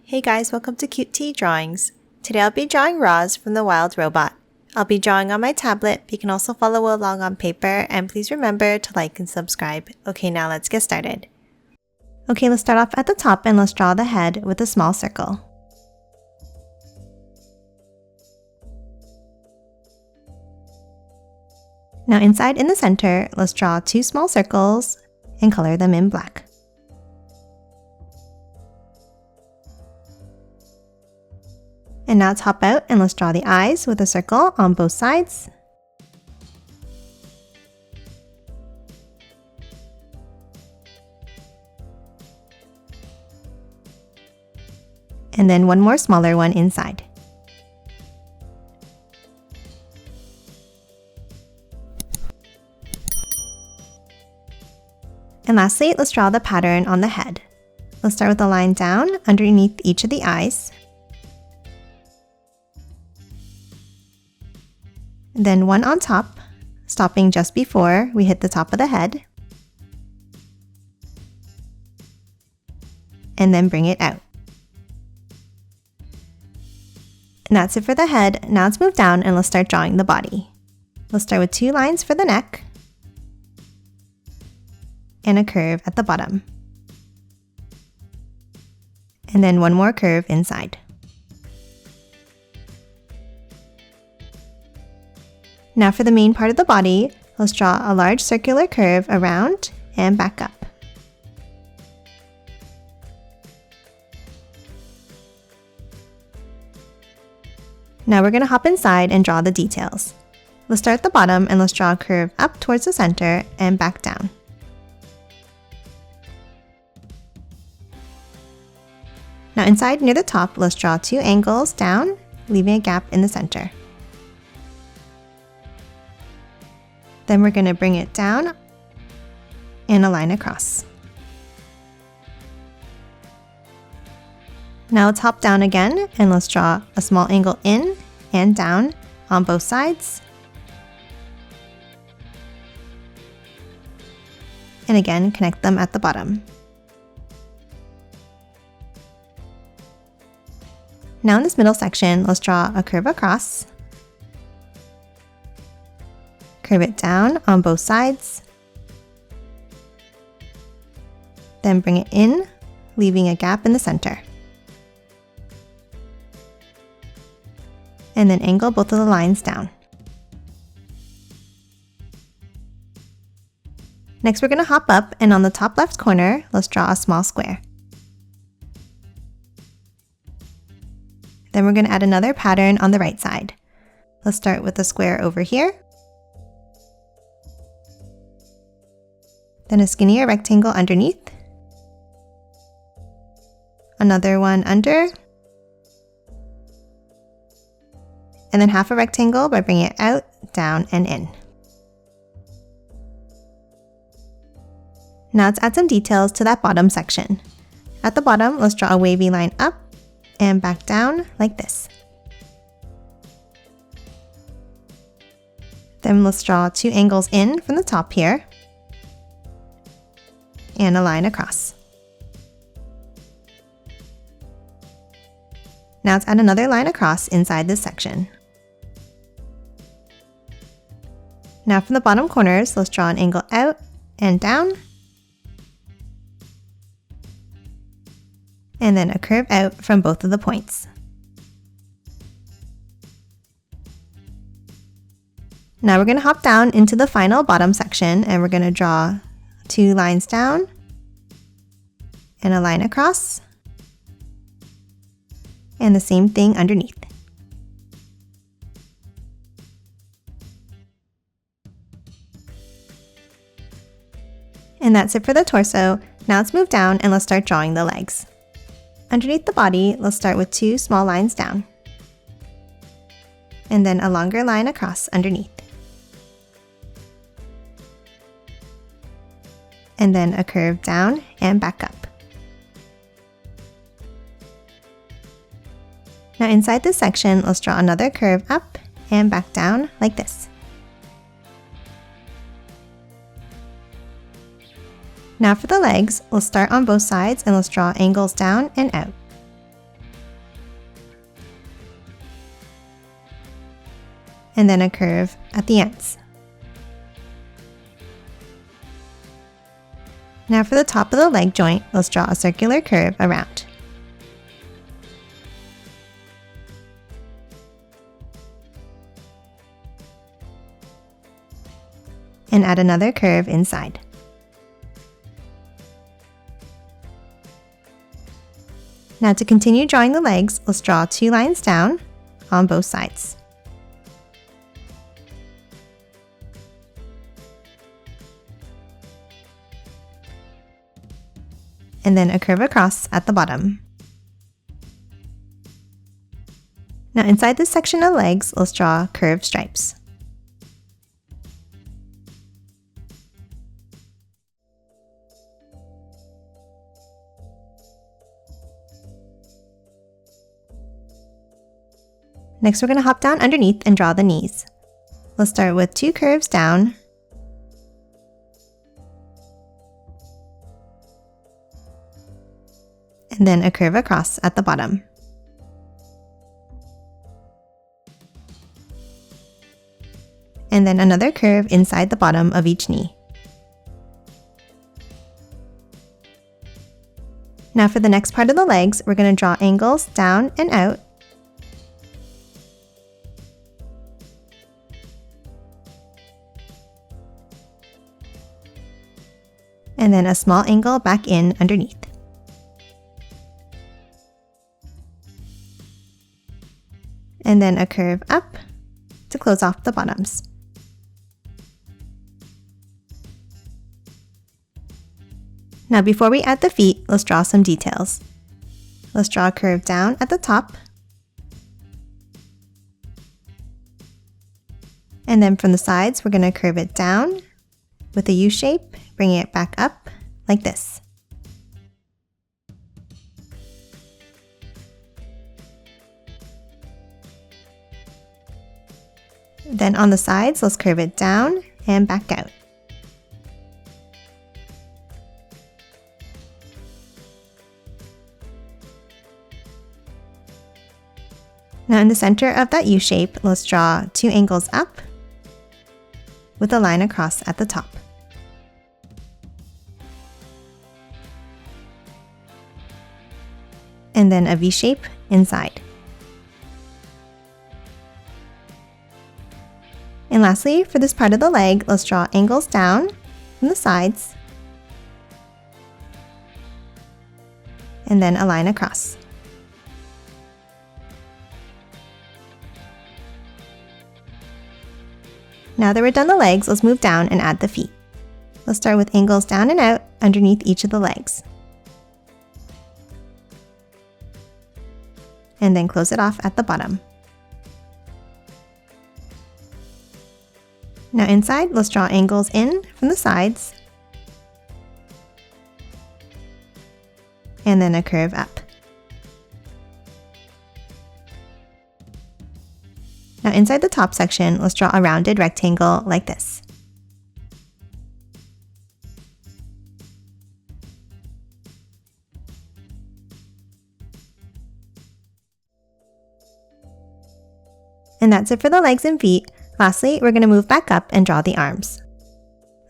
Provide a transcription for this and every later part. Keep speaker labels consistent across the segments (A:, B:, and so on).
A: Hey guys, welcome to Cute Tea Drawings. Today I'll be drawing Roz from the Wild Robot. I'll be drawing on my tablet, but you can also follow along on paper, and please remember to like and subscribe. Okay, now let's get started. Okay, let's start off at the top and let's draw the head with a small circle. Now inside in the center, let's draw two small circles and color them in black. And now top out and let's draw the eyes with a circle on both sides. And then one more smaller one inside. And lastly, let's draw the pattern on the head. Let's start with a line down underneath each of the eyes. Then one on top, stopping just before we hit the top of the head. And then bring it out. And that's it for the head. Now let's move down and let's start drawing the body. Let's start with two lines for the neck and a curve at the bottom. And then one more curve inside. Now for the main part of the body, let's draw a large circular curve around and back up. Now we're going to hop inside and draw the details. Let's start at the bottom and let's draw a curve up towards the center and back down. Now inside near the top, let's draw two angles down, leaving a gap in the center. Then we're going to bring it down and a line across. Now let's hop down again and let's draw a small angle in and down on both sides. And again, connect them at the bottom. Now in this middle section, let's draw a curve across. Curve it down on both sides. Then bring it in, leaving a gap in the center. And then angle both of the lines down. Next, we're going to hop up, and on the top left corner, let's draw a small square. Then we're going to add another pattern on the right side. Let's start with a square over here. Then a skinnier rectangle underneath. Another one under. And then half a rectangle by bringing it out, down, and in. Now let's add some details to that bottom section. At the bottom, let's draw a wavy line up and back down like this. Then let's draw two angles in from the top here. And a line across. Now let's add another line across inside this section. Now from the bottom corners, let's draw an angle out and down. And then a curve out from both of the points. Now we're going to hop down into the final bottom section and we're going to draw two lines down and a line across, and the same thing underneath. And that's it for the torso. Now let's move down and let's start drawing the legs. Underneath the body, let's start with two small lines down, and then a longer line across underneath. And then a curve down and back up. Now inside this section, let's draw another curve up and back down like this. Now for the legs, we'll start on both sides and let's draw angles down and out. and then a curve at the ends. Now for the top of the leg joint, let's draw a circular curve around. And add another curve inside. Now to continue drawing the legs, let's draw 2 lines down on both sides. And then a curve across at the bottom. Now inside this section of legs, let's draw curved stripes. Next, we're going to hop down underneath and draw the knees. Let's start with 2 curves down, and then a curve across at the bottom. And then another curve inside the bottom of each knee. Now for the next part of the legs, we're going to draw angles down and out, and then a small angle back in underneath. And then a curve up to close off the bottoms. Now before we add the feet, let's draw some details. Let's draw a curve down at the top. And then from the sides, we're going to curve it down with a U shape, bringing it back up like this. Then on the sides, let's curve it down and back out. Now in the center of that U shape, let's draw 2 angles up with a line across at the top. And then a V shape inside. And lastly, for this part of the leg, let's draw angles down from the sides, and then a line across. Now that we're done the legs, let's move down and add the feet. Let's start with angles down and out underneath each of the legs. And then close it off at the bottom. Now inside, let's draw angles in from the sides, and then a curve up. Now inside the top section, let's draw a rounded rectangle like this. And that's it for the legs and feet. Lastly, we're going to move back up and draw the arms.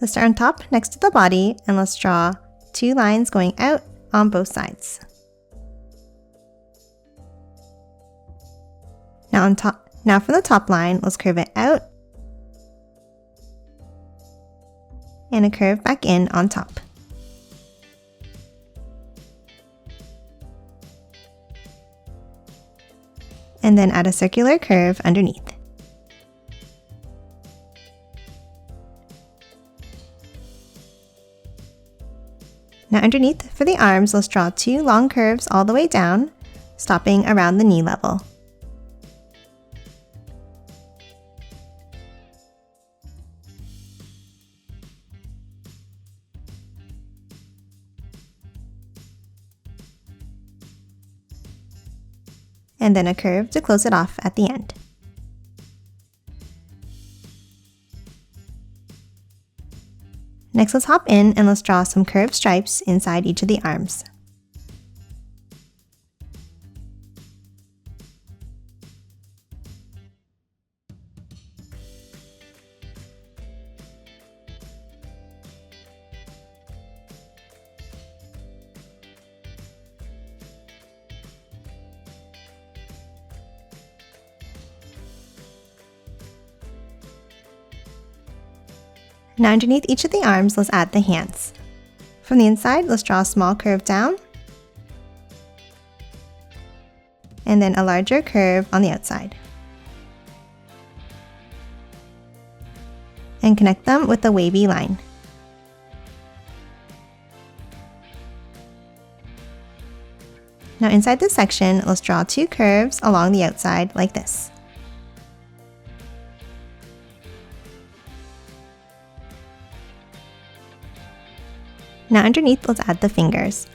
A: Let's start on top next to the body, and let's draw 2 lines going out on both sides. Now from the top line, let's curve it out and a curve back in on top. And then add a circular curve underneath. Now underneath, for the arms, let's draw 2 long curves all the way down, stopping around the knee level. And then a curve to close it off at the end. Next, let's hop in and let's draw some curved stripes inside each of the arms. Now underneath each of the arms, let's add the hands. From the inside, let's draw a small curve down, and then a larger curve on the outside. And connect them with a wavy line. Now inside this section, let's draw two curves along the outside like this. Now underneath, let's add the fingers.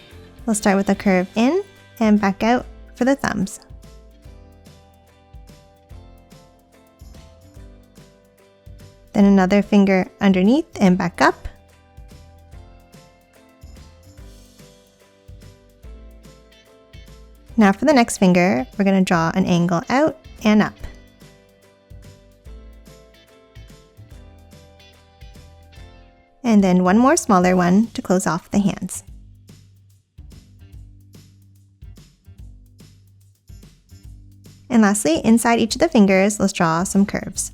A: We'll start with a curve in and back out for the thumbs. Then another finger underneath and back up. Now for the next finger, we're going to draw an angle out and up. And then one more smaller one to close off the hands. And lastly, inside each of the fingers, let's draw some curves.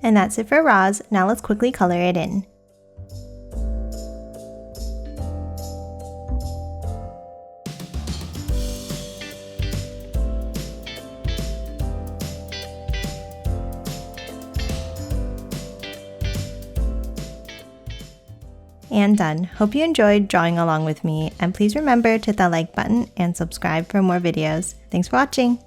A: And that's it for Roz. Now let's quickly color it in. And done. Hope you enjoyed drawing along with me, and please remember to hit that like button and subscribe for more videos. Thanks for watching!